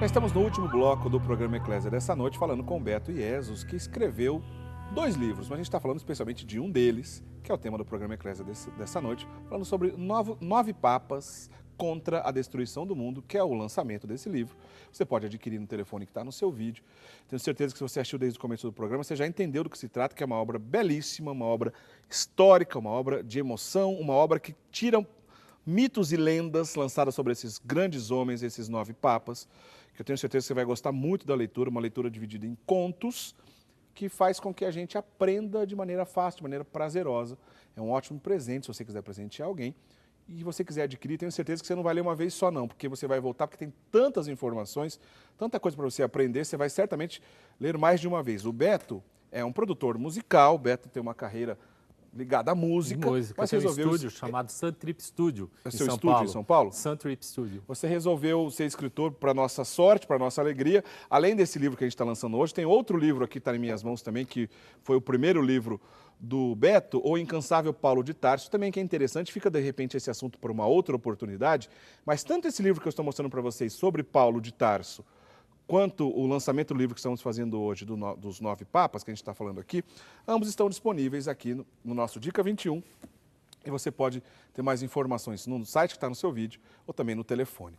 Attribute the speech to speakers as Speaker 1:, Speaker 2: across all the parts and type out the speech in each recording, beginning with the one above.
Speaker 1: Já estamos no último bloco do programa Eclésia dessa noite, falando com Beto Iesus, que escreveu 2 livros, mas a gente está falando especialmente de um deles, que é o tema do programa Eclésia dessa noite, falando sobre 9 papas contra a destruição do mundo, que é o lançamento desse livro. Você pode adquirir no telefone que está no seu vídeo. Tenho certeza que se você assistiu desde o começo do programa, você já entendeu do que se trata, que é uma obra belíssima, uma obra histórica, uma obra de emoção, uma obra que tira mitos e lendas lançadas sobre esses grandes homens, esses 9 papas, que eu tenho certeza que você vai gostar muito da leitura, uma leitura dividida em contos, que faz com que a gente aprenda de maneira fácil, de maneira prazerosa. É um ótimo presente, se você quiser presentear alguém. E se você quiser adquirir, tenho certeza que você não vai ler uma vez só não, porque você vai voltar, porque tem tantas informações, tanta coisa para você aprender, você vai certamente ler mais de uma vez. O Beto é um produtor musical, o Beto tem uma carreira ligada à música.
Speaker 2: Mas tem um estúdio chamado Sun Trip Studio,
Speaker 1: em São Paulo. Em São Paulo?
Speaker 2: Sun Trip Studio.
Speaker 1: Você resolveu ser escritor para nossa sorte, para nossa alegria. Além desse livro que a gente está lançando hoje, tem outro livro aqui que está em minhas mãos também, que foi o primeiro livro do Beto, O Incansável Paulo de Tarso, também que é interessante, fica de repente esse assunto para uma outra oportunidade, mas tanto esse livro que eu estou mostrando para vocês sobre Paulo de Tarso, quanto o lançamento do livro que estamos fazendo hoje dos 9 papas, que a gente está falando aqui, ambos estão disponíveis aqui no nosso Dica 21 e você pode ter mais informações no site que está no seu vídeo ou também no telefone.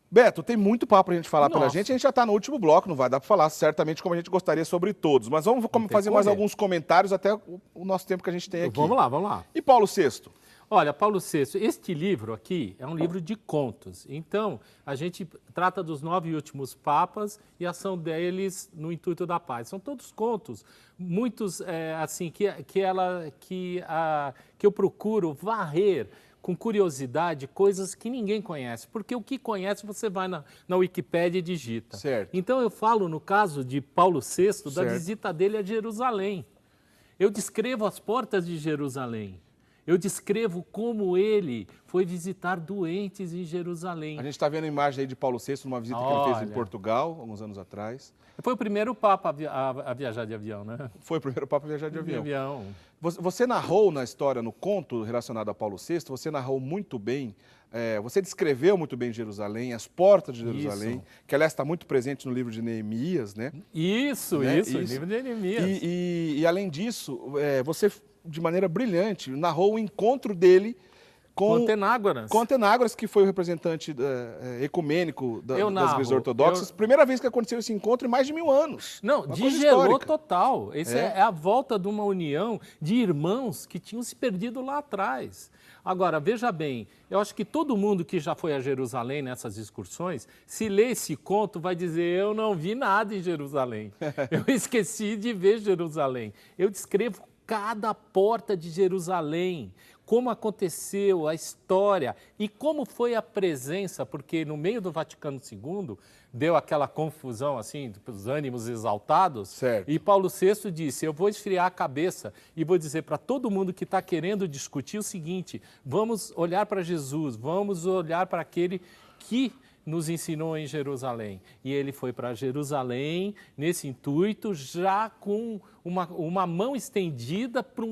Speaker 1: Beto, tem muito papo para a gente falar pela gente, a gente já está no último bloco, não vai dar para falar certamente como a gente gostaria sobre todos, mas vamos fazer mais alguns comentários até o nosso tempo que a gente tem aqui.
Speaker 2: Vamos lá.
Speaker 1: E Paulo VI?
Speaker 2: Olha, Paulo VI, este livro aqui é um livro de contos. Então, a gente trata dos 9 últimos papas e a ação deles no intuito da paz. São todos contos, muitos assim que eu procuro varrer com curiosidade coisas que ninguém conhece, porque o que conhece você vai na Wikipédia e digita.
Speaker 1: Certo.
Speaker 2: Então, eu falo no caso de Paulo VI, da visita dele a Jerusalém. Eu descrevo as portas de Jerusalém. Eu descrevo como ele foi visitar doentes em Jerusalém.
Speaker 1: A gente está vendo a imagem aí de Paulo VI, numa visita que ele fez em Portugal, alguns anos atrás.
Speaker 2: Foi o primeiro papa a viajar de avião, né?
Speaker 1: Foi o primeiro papa a viajar de avião. Você narrou na história, no conto relacionado a Paulo VI, você narrou muito bem, você descreveu muito bem Jerusalém, as portas de Jerusalém, que aliás está muito presente no livro de Neemias, né?
Speaker 2: Isso, livro de Neemias.
Speaker 1: E além disso, você, de maneira brilhante, narrou o encontro dele com Antenágoras, que foi o representante ecumênico das igrejas ortodoxas. Primeira vez que aconteceu esse encontro em mais de 1000 anos.
Speaker 2: Não, digelou total. Essa é a volta de uma união de irmãos que tinham se perdido lá atrás. Agora, veja bem, eu acho que todo mundo que já foi a Jerusalém nessas excursões, se lê esse conto, vai dizer, eu não vi nada em Jerusalém. Eu esqueci de ver Jerusalém. Eu descrevo cada porta de Jerusalém, como aconteceu, a história e como foi a presença, porque no meio do Vaticano II deu aquela confusão, assim, os ânimos exaltados.
Speaker 1: Certo.
Speaker 2: E Paulo VI disse, eu vou esfriar a cabeça e vou dizer para todo mundo que está querendo discutir o seguinte, vamos olhar para Jesus, vamos olhar para aquele que nos ensinou em Jerusalém. E ele foi para Jerusalém nesse intuito, já com uma mão estendida para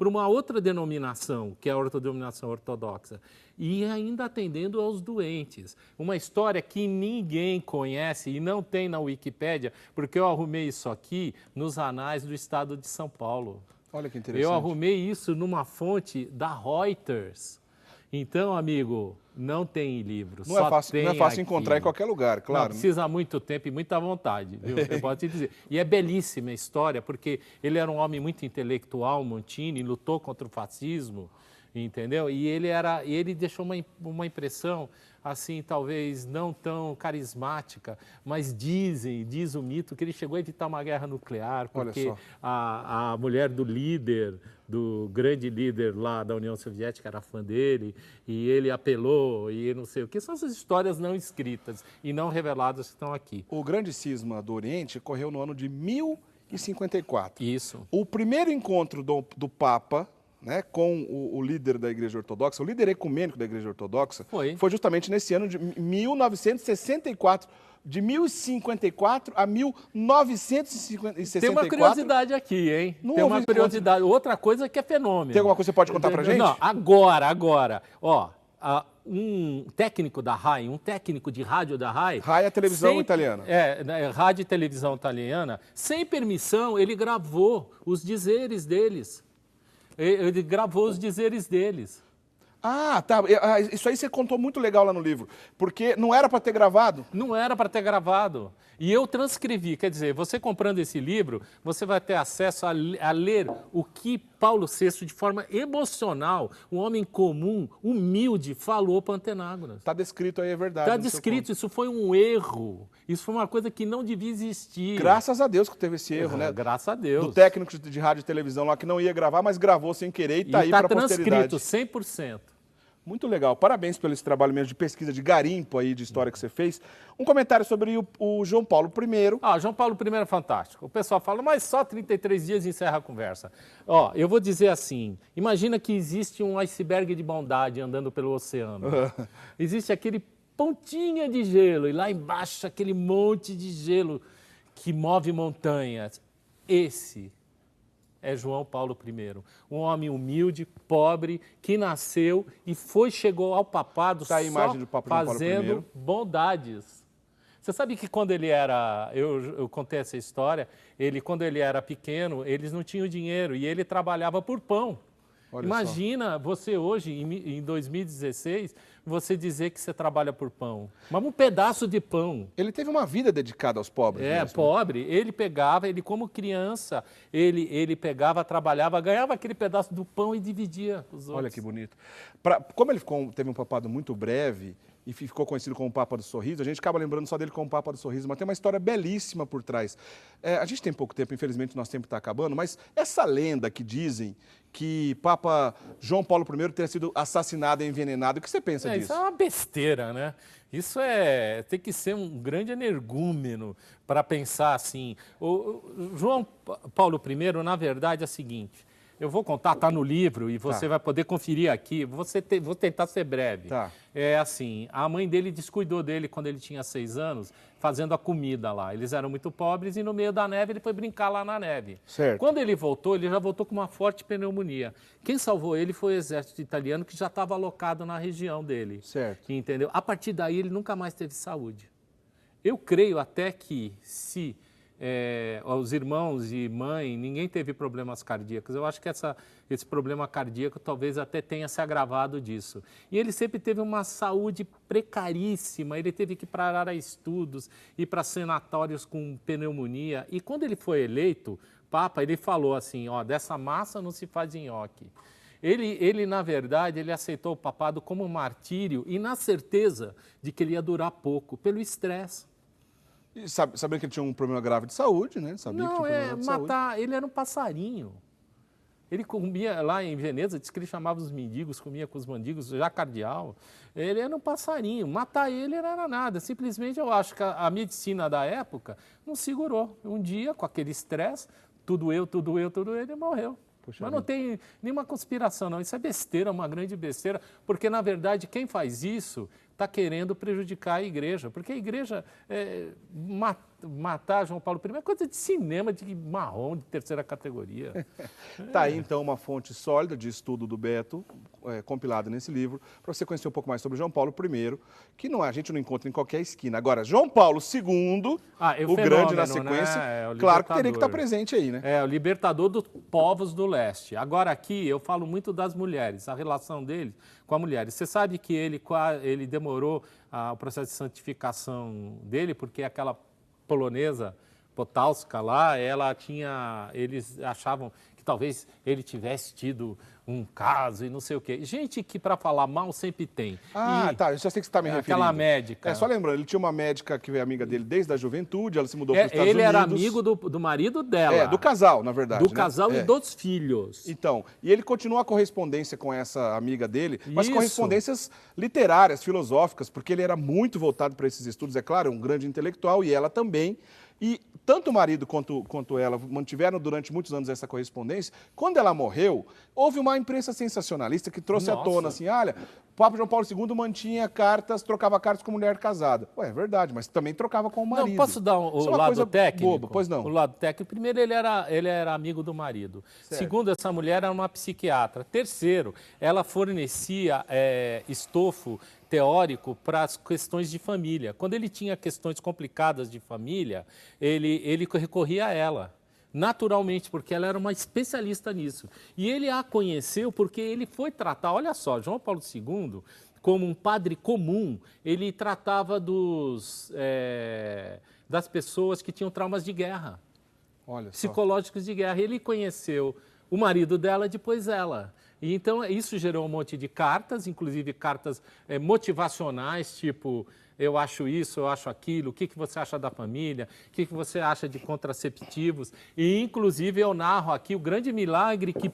Speaker 2: uma outra denominação, que é a denominação ortodoxa, e ainda atendendo aos doentes. Uma história que ninguém conhece e não tem na Wikipédia, porque eu arrumei isso aqui nos anais do estado de São Paulo.
Speaker 1: Olha que interessante.
Speaker 2: Eu arrumei isso numa fonte da Reuters. Então, amigo, não tem livro.
Speaker 1: Não é fácil encontrar em qualquer lugar, claro.
Speaker 2: Não, precisa muito tempo e muita vontade, viu? Eu posso te dizer. E é belíssima a história, porque ele era um homem muito intelectual, Montini, lutou contra o fascismo, entendeu? E ele deixou uma impressão, assim, talvez não tão carismática, mas diz o mito que ele chegou a evitar uma guerra nuclear, porque a mulher do grande líder lá da União Soviética era fã dele, e ele apelou, e não sei o que. São essas histórias não escritas e não reveladas que estão aqui.
Speaker 1: O grande cisma do Oriente ocorreu no ano de 1054.
Speaker 2: Isso.
Speaker 1: O primeiro encontro do Papa, né, com o líder da Igreja Ortodoxa, o líder ecumênico da Igreja Ortodoxa, foi justamente nesse ano de 1964. De 1054 a 1964.
Speaker 2: Tem uma curiosidade aqui, hein? Tem uma curiosidade. Outra coisa que é fenômeno.
Speaker 1: Tem alguma coisa que você pode contar pra gente?
Speaker 2: Não, agora. Ó, um técnico da RAI, um técnico de rádio da RAI...
Speaker 1: RAI é a televisão italiana.
Speaker 2: Rádio e televisão italiana. Sem permissão, ele gravou os dizeres deles. Ele gravou os dizeres deles.
Speaker 1: Ah, tá. Isso aí você contou muito legal lá no livro. Porque não era para ter gravado?
Speaker 2: Não era para ter gravado. E eu transcrevi. Quer dizer, você comprando esse livro, você vai ter acesso a ler o que Paulo VI, de forma emocional, um homem comum, humilde, falou para Antenágoras.
Speaker 1: Está descrito aí, é verdade.
Speaker 2: Está descrito. Isso foi um erro. Isso foi uma coisa que não devia existir.
Speaker 1: Graças a Deus que teve esse erro, né?
Speaker 2: Graças a Deus.
Speaker 1: Do técnico de rádio e televisão lá que não ia gravar, mas gravou sem querer e está aí para a posteridade.
Speaker 2: Está transcrito, 100%.
Speaker 1: Muito legal. Parabéns pelo esse trabalho mesmo de pesquisa, de garimpo aí, de história que você fez. Um comentário sobre o João Paulo I.
Speaker 2: João Paulo I é fantástico. O pessoal fala, mas só 33 dias encerra a conversa. Eu vou dizer assim, imagina que existe um iceberg de bondade andando pelo oceano. Existe aquele pontinha de gelo e lá embaixo aquele monte de gelo que move montanhas. Esse é João Paulo I, um homem humilde, pobre, que nasceu e chegou ao papado
Speaker 1: a imagem do Papa João Paulo
Speaker 2: fazendo bondades. Você sabe que quando ele era, eu contei essa história, quando ele era pequeno, eles não tinham dinheiro e ele trabalhava por pão.
Speaker 1: Olha
Speaker 2: Imagina
Speaker 1: só.
Speaker 2: você hoje, em 2016, você dizer que você trabalha por pão. Mas um pedaço de pão.
Speaker 1: Ele teve uma vida dedicada aos pobres. Mesmo.
Speaker 2: Pobre. Ele pegava, como criança, ele pegava, trabalhava, ganhava aquele pedaço do pão e dividia com os outros.
Speaker 1: Olha que bonito. Como ele teve um papado muito breve e ficou conhecido como Papa do Sorriso, a gente acaba lembrando só dele como Papa do Sorriso, mas tem uma história belíssima por trás. A gente tem pouco tempo, infelizmente nosso tempo está acabando, mas essa lenda que dizem que Papa João Paulo I teria sido assassinado e envenenado, o que você pensa disso?
Speaker 2: Isso é uma besteira, né? Isso tem que ser um grande energúmeno para pensar assim. O João Paulo I, na verdade, é o seguinte... Eu vou contar, está no livro e você vai poder conferir aqui. Vou tentar ser breve.
Speaker 1: Tá.
Speaker 2: É assim, a mãe dele descuidou dele quando ele tinha 6 anos, fazendo a comida lá. Eles eram muito pobres e no meio da neve ele foi brincar lá na neve.
Speaker 1: Certo.
Speaker 2: Quando ele já voltou com uma forte pneumonia. Quem salvou ele foi o exército italiano que já estava alocado na região dele.
Speaker 1: Certo.
Speaker 2: Entendeu? A partir daí ele nunca mais teve saúde. Eu creio até que se... os irmãos e mãe, ninguém teve problemas cardíacos. Eu acho que esse problema cardíaco talvez até tenha se agravado disso. E ele sempre teve uma saúde precaríssima, ele teve que parar a estudos, ir para sanatórios com pneumonia. E quando ele foi eleito Papa, ele falou assim, dessa massa não se faz nhoque. Ele, na verdade, ele aceitou o papado como um martírio e na certeza de que ele ia durar pouco, pelo estresse.
Speaker 1: E sabendo que ele tinha um problema grave de saúde, né? Sabia que tinha um problema de saúde.
Speaker 2: Ele era um passarinho. Ele comia lá em Veneza, diz que ele chamava os mendigos, comia com os mendigos, já cardeal. Ele era um passarinho. Matar ele não era nada. Simplesmente eu acho que a medicina da época não segurou. Um dia, com aquele estresse, tudo eu, ele morreu. Mas não tem nenhuma conspiração, não. Isso é besteira, uma grande besteira, porque, na verdade, quem faz isso está querendo prejudicar a igreja, porque a igreja matar João Paulo I é coisa de cinema, de marrom, de terceira categoria.
Speaker 1: Tá aí, então, uma fonte sólida de estudo do Beto, compilada nesse livro, para você conhecer um pouco mais sobre João Paulo I, que a gente não encontra em qualquer esquina. Agora, João Paulo II, o grande na sequência, né? Claro que teria que estar presente aí, né?
Speaker 2: O libertador dos povos do leste. Agora, aqui, eu falo muito das mulheres, a relação dele com as mulheres. Você sabe que ele demorou o processo de santificação dele, porque aquela polonesa, Potauska lá, eles achavam que talvez ele tivesse tido um caso e não sei o quê. Gente que para falar mal sempre tem.
Speaker 1: Tá, eu já sei que você está me referindo.
Speaker 2: Aquela médica.
Speaker 1: Só lembrando, ele tinha uma médica que foi amiga dele desde a juventude, ela se mudou para os Estados
Speaker 2: Ele
Speaker 1: Unidos.
Speaker 2: era amigo do marido dela.
Speaker 1: Do casal, na verdade.
Speaker 2: Do casal e dos filhos.
Speaker 1: Então, e ele continua a correspondência com essa amiga dele, mas correspondências literárias, filosóficas, porque ele era muito voltado para esses estudos, é claro, um grande intelectual, e ela também. E tanto o marido quanto ela mantiveram durante muitos anos essa correspondência. Quando ela morreu, houve uma imprensa sensacionalista que trouxe à tona assim, olha, Papa João Paulo II mantinha cartas, trocava cartas com mulher casada. Ué, é verdade, mas também trocava com o marido.
Speaker 2: Não, posso dar
Speaker 1: Isso
Speaker 2: o
Speaker 1: é uma
Speaker 2: lado
Speaker 1: coisa
Speaker 2: técnico?
Speaker 1: boba, pois não.
Speaker 2: O lado técnico. Primeiro, ele era amigo do marido.
Speaker 1: Certo.
Speaker 2: Segundo, essa mulher era uma psiquiatra. Terceiro, ela fornecia estofo teórico para as questões de família. Quando ele tinha questões complicadas de família, ele recorria a ela. Naturalmente, porque ela era uma especialista nisso. E ele a conheceu porque ele foi tratar, olha só, João Paulo II, como um padre comum, ele tratava das pessoas que tinham traumas de guerra,
Speaker 1: Olha só.
Speaker 2: psicológicos de guerra. Ele conheceu o marido dela, depois ela. E então isso gerou um monte de cartas, inclusive cartas motivacionais, tipo... Eu acho isso, eu acho aquilo, o que você acha da família, o que você acha de contraceptivos. E, inclusive, eu narro aqui o grande milagre que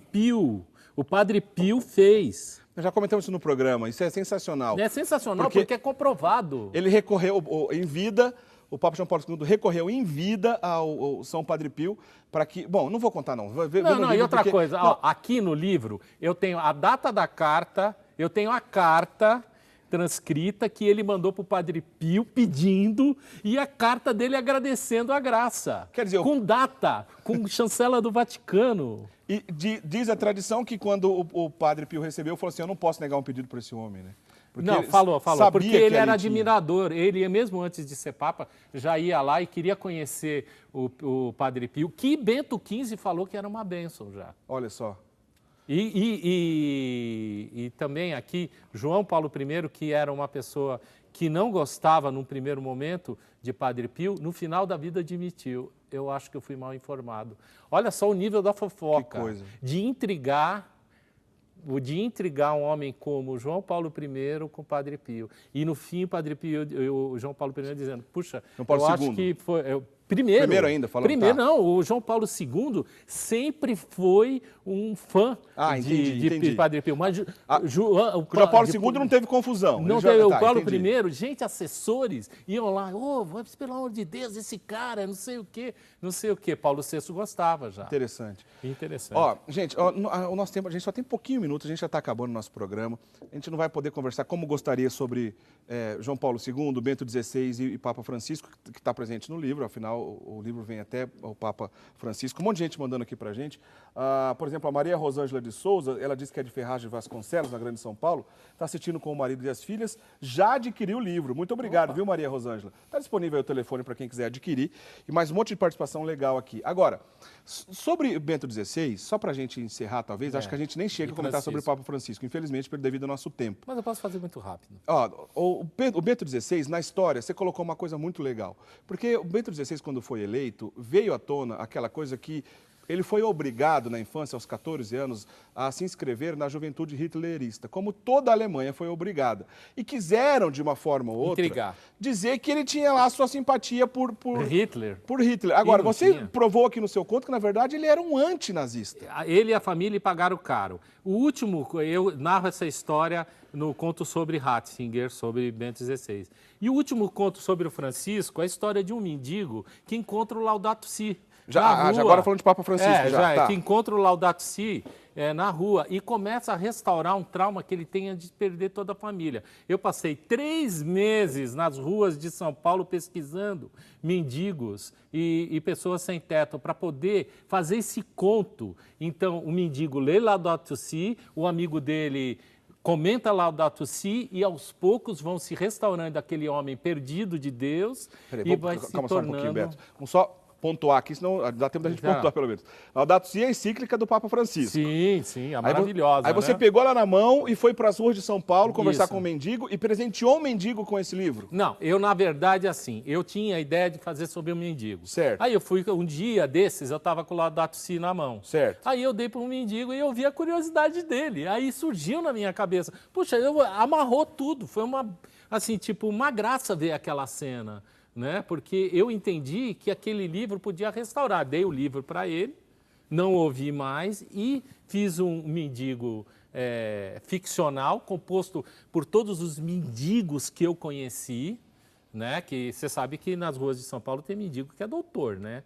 Speaker 2: o Padre Pio fez.
Speaker 1: Nós já comentamos isso no programa, isso é sensacional.
Speaker 2: É sensacional porque é comprovado.
Speaker 1: Ele recorreu em vida, o Papa João Paulo II recorreu em vida ao São Padre Pio para que... Bom, não vou contar não.
Speaker 2: Não, e outra coisa, ó, aqui no livro eu tenho a data da carta, eu tenho a carta... transcrita que ele mandou para o Padre Pio pedindo e a carta dele agradecendo a graça.
Speaker 1: Quer dizer,
Speaker 2: com data, com chancela do Vaticano.
Speaker 1: E diz a tradição que quando o Padre Pio recebeu, falou assim, eu não posso negar um pedido para esse homem, né? Porque
Speaker 2: Não, falou, porque ele era admirador. Ele, mesmo antes de ser Papa, já ia lá e queria conhecer o Padre Pio, que Bento XV falou que era uma bênção já.
Speaker 1: Olha só.
Speaker 2: E também aqui, João Paulo I, que era uma pessoa que não gostava, num primeiro momento, de Padre Pio, no final da vida admitiu. Eu acho que eu fui mal informado. Olha só o nível da fofoca.
Speaker 1: Que coisa.
Speaker 2: De intrigar um homem como João Paulo I com Padre Pio. E no fim, Padre Pio, o João Paulo I dizendo, puxa, eu acho que foi... Primeiro
Speaker 1: ainda, falando.
Speaker 2: Primeiro, tá. Não, o João Paulo II sempre foi um fã de Padre Pio. Mas
Speaker 1: o João Paulo II não teve confusão.
Speaker 2: Não teve. O Paulo I, gente, assessores iam lá, vamos, pelo amor de Deus, esse cara, não sei o quê. Paulo VI gostava já.
Speaker 1: Interessante.
Speaker 2: Interessante.
Speaker 1: Gente, o nosso tempo, a gente só tem pouquinho minuto, a gente já está acabando o nosso programa. A gente não vai poder conversar como gostaria sobre João Paulo II, Bento XVI e Papa Francisco, que está presente no livro, afinal, o livro vem até o Papa Francisco. Um monte de gente mandando aqui para a gente. Por exemplo, a Maria Rosângela de Souza, ela disse que é de Ferraz de Vasconcelos, na Grande São Paulo, está assistindo com o marido e as filhas, já adquiriu o livro. Muito obrigado, viu, Maria Rosângela? Está disponível aí o telefone para quem quiser adquirir. E mais um monte de participação legal aqui. Agora, sobre Bento XVI, só para a gente encerrar, talvez, acho que a gente nem chega a comentar sobre o Papa Francisco, infelizmente, devido ao nosso tempo.
Speaker 2: Mas eu posso fazer muito rápido.
Speaker 1: O Bento XVI, na história, você colocou uma coisa muito legal. Porque o Bento XVI, quando foi eleito, veio à tona aquela coisa que ele foi obrigado, na infância, aos 14 anos, a se inscrever na juventude hitlerista, como toda a Alemanha foi obrigada. E quiseram, de uma forma ou outra, dizer que ele tinha lá a sua simpatia por
Speaker 2: Hitler.
Speaker 1: Por Hitler. Agora, você provou aqui no seu conto que, na verdade, ele era um antinazista.
Speaker 2: Ele e a família pagaram caro. O último, eu narro essa história no conto sobre Ratzinger, sobre Bento XVI. E o último conto sobre o Francisco é a história de um mendigo que encontra o Laudato Si.
Speaker 1: Já agora falando de Papa Francisco.
Speaker 2: Que encontra o Laudato Si na rua e começa a restaurar um trauma que ele tenha de perder toda a família. Eu passei 3 meses nas ruas de São Paulo pesquisando mendigos e pessoas sem teto para poder fazer esse conto. Então, o mendigo lê Laudato Si, o amigo dele comenta Laudato Si e aos poucos vão se restaurando aquele homem perdido de Deus e vai se tornando...
Speaker 1: Só um pouquinho, Beto. Vamos só pontuar aqui, senão dá tempo da gente pontuar pelo menos. Laudato Si é a encíclica do Papa Francisco.
Speaker 2: Sim, a maravilhosa.
Speaker 1: Aí você pegou ela na mão e foi para as ruas de São Paulo conversar com o mendigo e presenteou o mendigo com esse livro.
Speaker 2: Não, eu na verdade eu tinha a ideia de fazer sobre o mendigo.
Speaker 1: Certo.
Speaker 2: Aí eu fui, um dia desses, eu estava com o Laudato Si na mão.
Speaker 1: Certo.
Speaker 2: Aí eu dei para um mendigo e eu vi a curiosidade dele. Aí surgiu na minha cabeça. Puxa, amarrou tudo. Foi uma graça ver aquela cena. Né? Porque eu entendi que aquele livro podia restaurar. Dei o livro para ele, não ouvi mais e fiz um mendigo ficcional, composto por todos os mendigos que eu conheci, né? Que você sabe que nas ruas de São Paulo tem mendigo que é doutor, né?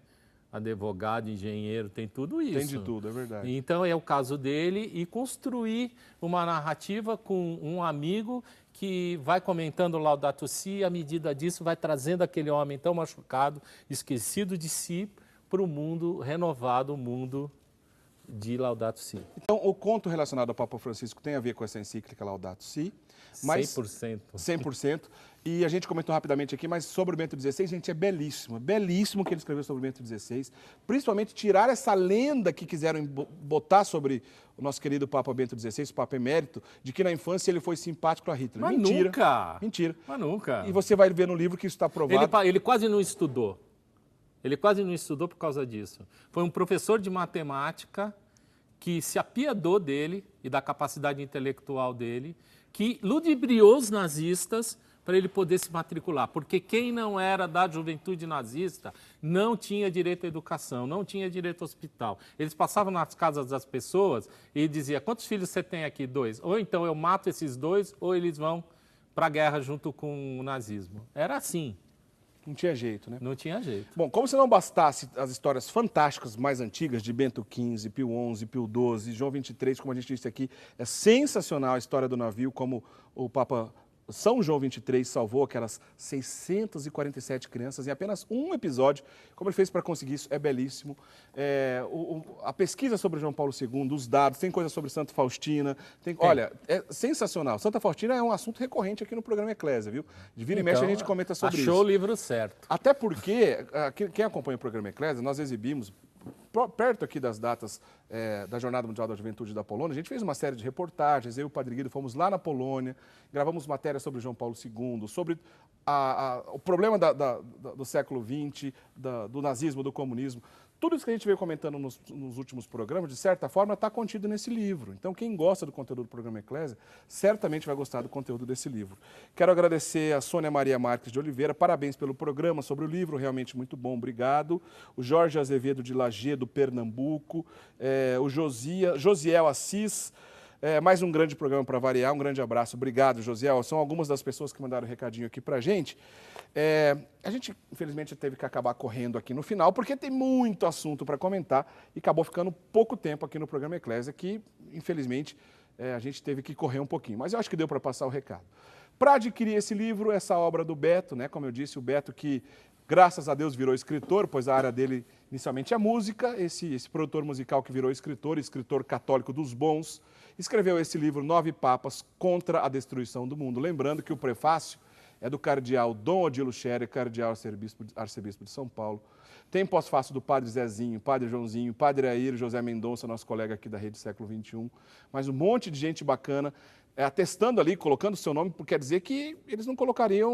Speaker 2: advogado, engenheiro, tem tudo isso.
Speaker 1: Tem de tudo, é verdade.
Speaker 2: Então é o caso dele e construir uma narrativa com um amigo que vai comentando Laudato Si e à medida disso vai trazendo aquele homem tão machucado, esquecido de si, para o mundo renovado, o mundo de Laudato Si.
Speaker 1: Então, o conto relacionado ao Papa Francisco tem a ver com essa encíclica Laudato Si. Mas
Speaker 2: 100%.
Speaker 1: 100%. E a gente comentou rapidamente aqui, mas sobre o Bento XVI, gente, é belíssimo. Belíssimo o que ele escreveu sobre o Bento XVI. Principalmente tirar essa lenda que quiseram botar sobre o nosso querido Papa Bento XVI, o Papa Emérito, de que na infância ele foi simpático a Hitler.
Speaker 2: Mas
Speaker 1: Mentira.
Speaker 2: nunca!
Speaker 1: Mentira.
Speaker 2: Mas nunca.
Speaker 1: E você vai ver no livro que isso está provado.
Speaker 2: Ele quase não estudou. Ele quase não estudou por causa disso. Foi um professor de matemática que se apiedou dele e da capacidade intelectual dele, que ludibriou os nazistas para ele poder se matricular. Porque quem não era da juventude nazista não tinha direito à educação, não tinha direito ao hospital. Eles passavam nas casas das pessoas e diziam, quantos filhos você tem aqui? 2. Ou então eu mato esses 2, ou eles vão para a guerra junto com o nazismo. Era assim.
Speaker 1: Não tinha jeito, né?
Speaker 2: Não tinha jeito.
Speaker 1: Bom, como se não bastasse as histórias fantásticas mais antigas de Bento XV, Pio XI, Pio XII, João XXIII, como a gente disse aqui, é sensacional a história do navio, como o Papa São João XXIII salvou aquelas 647 crianças em apenas um episódio. Como ele fez para conseguir isso é belíssimo. A pesquisa sobre João Paulo II, os dados, tem coisa sobre Santa Faustina. Olha, é sensacional. Santa Faustina é um assunto recorrente aqui no programa Eclésia, viu? De vira e mexe a gente comenta sobre isso.
Speaker 2: Achou o livro certo.
Speaker 1: Até porque, quem acompanha o programa Eclésia, nós exibimos, perto aqui das datas da Jornada Mundial da Juventude da Polônia, a gente fez uma série de reportagens, eu e o Padre Guido fomos lá na Polônia, gravamos matérias sobre João Paulo II, sobre o problema do século XX, do nazismo, do comunismo. Tudo isso que a gente veio comentando nos últimos programas, de certa forma, está contido nesse livro. Então, quem gosta do conteúdo do programa Eclésia, certamente vai gostar do conteúdo desse livro. Quero agradecer a Sônia Maria Marques de Oliveira, parabéns pelo programa sobre o livro, realmente muito bom, obrigado. O Jorge Azevedo de Lagedo, Pernambuco, o Josiel Assis, mais um grande programa para variar, um grande abraço, obrigado, Josiel. São algumas das pessoas que mandaram um recadinho aqui para a gente. A gente, infelizmente, teve que acabar correndo aqui no final, porque tem muito assunto para comentar e acabou ficando pouco tempo aqui no programa Eclésia, que, infelizmente, a gente teve que correr um pouquinho. Mas eu acho que deu para passar o recado. Para adquirir esse livro, essa obra do Beto, né, como eu disse, o Beto que, graças a Deus, virou escritor, pois a área dele inicialmente é música, esse produtor musical que virou escritor católico dos bons, escreveu esse livro, 9 Papas contra a Destruição do Mundo. Lembrando que o prefácio é do cardeal Dom Odilo Scherer, cardeal arcebispo de São Paulo. Tem pós-fácio do Padre Zezinho, Padre Joãozinho, Padre Air, José Mendonça, nosso colega aqui da Rede Século XXI. Mas um monte de gente bacana atestando ali, colocando o seu nome, porque quer dizer que eles não colocariam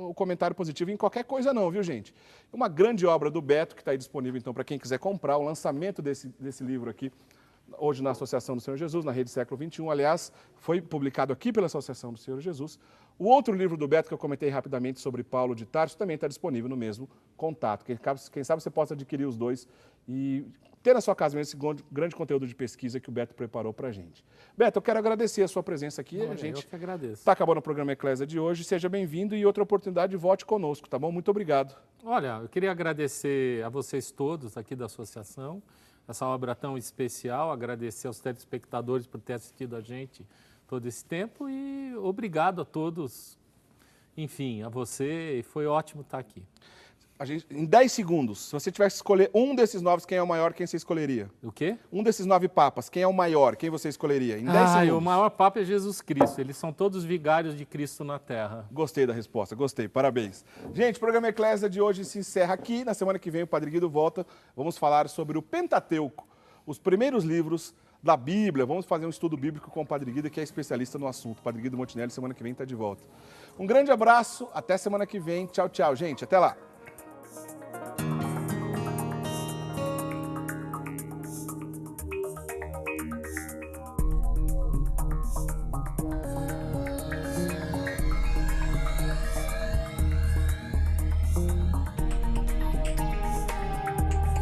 Speaker 1: o comentário positivo em qualquer coisa não, viu, gente? Uma grande obra do Beto, que está aí disponível, então, para quem quiser comprar. O lançamento desse livro aqui, hoje na Associação do Senhor Jesus, na Rede Século XXI, aliás, foi publicado aqui pela Associação do Senhor Jesus. O outro livro do Beto, que eu comentei rapidamente sobre Paulo de Tarso, também está disponível no mesmo contato. Quem sabe você possa adquirir os dois e ter na sua casa mesmo esse grande conteúdo de pesquisa que o Beto preparou para a gente. Beto, eu quero agradecer a sua presença aqui.
Speaker 2: Olha,
Speaker 1: a gente
Speaker 2: eu que agradeço.
Speaker 1: Está acabando o programa Eclésia de hoje. Seja bem-vindo e outra oportunidade, vote conosco, tá bom? Muito obrigado.
Speaker 2: Olha, eu queria agradecer a vocês todos aqui da associação, essa obra tão especial, agradecer aos telespectadores por ter assistido a gente todo esse tempo e obrigado a todos, enfim, a você, foi ótimo estar aqui.
Speaker 1: Em 10 segundos, se você tivesse que escolher um desses 9, quem é o maior, quem você escolheria?
Speaker 2: O quê?
Speaker 1: Um desses 9 papas, quem é o maior, quem você escolheria? Em 10 segundos.
Speaker 2: O maior papa é Jesus Cristo, eles são todos vigários de Cristo na Terra.
Speaker 1: Gostei da resposta, gostei, parabéns. Gente, o programa Eclésia de hoje se encerra aqui, na semana que vem o Padre Guido volta, vamos falar sobre o Pentateuco, os primeiros livros da Bíblia, vamos fazer um estudo bíblico com o Padre Guido, que é especialista no assunto. O Padre Guido Montinelli, semana que vem está de volta. Um grande abraço, até semana que vem, tchau, tchau, gente, até lá.